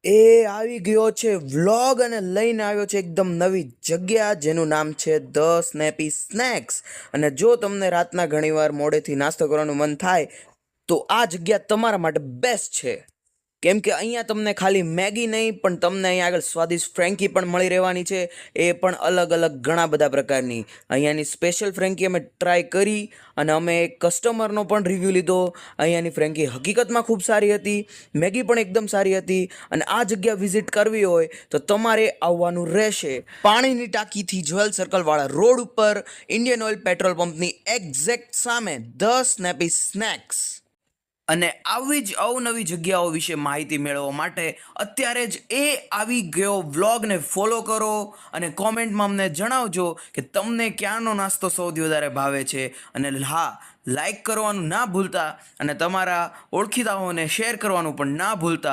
એ આવી ગયો છે વ્લોગ અને લઈને આવ્યો છે એકદમ નવી જગ્યા જેનું નામ છે ધ સ્નેપી સ્નેક્સ. અને જો તમને રાતના ઘણીવાર મોડેથી નાસ્તો કરવાનું મન થાય તો આ જગ્યા તમારા માટે બેસ્ટ છે. કેમ કે અહીંયા તમને ખાલી મેગી નહીં પણ તમને અહીંયા આગળ સ્વાદિષ્ટ ફ્રેન્કી પણ મળી રહેવાની છે. એ પણ અલગ અલગ ઘણા બધા પ્રકારની. અહીંયાની સ્પેશિયલ ફ્રેન્કી અમે ટ્રાય કરી અને અમે એક કસ્ટમરનો પણ રિવ્યૂ લીધો. અહીંયાની ફ્રેન્કી હકીકતમાં ખૂબ સારી હતી, મેગી પણ એકદમ સારી હતી. અને આ જગ્યા વિઝિટ કરવી હોય તો તમારે આવવાનું રહેશે પાણીની ટાંકીથી જ્વેલ સર્કલવાળા રોડ ઉપર, ઇન્ડિયન ઓઇલ પેટ્રોલ પંપની એક્ઝેક્ટ સામે ધ સ્નેપી સ્નેક્સ. અને આવી જ અવનવી જગ્યાઓ વિશે માહિતી મેળવવા માટે અત્યારે જ આવી ગયો વ્લોગને ફોલો કરો અને કોમેન્ટમાં અમને જણાવજો કે તમને ક્યાંનો નાસ્તો સૌથી વધારે ભાવે છે. અને હા, લાઈક કરવાનું ના ભૂલતા અને તમારા ઓળખીતાઓને શેર કરવાનું પણ ના ભૂલતા.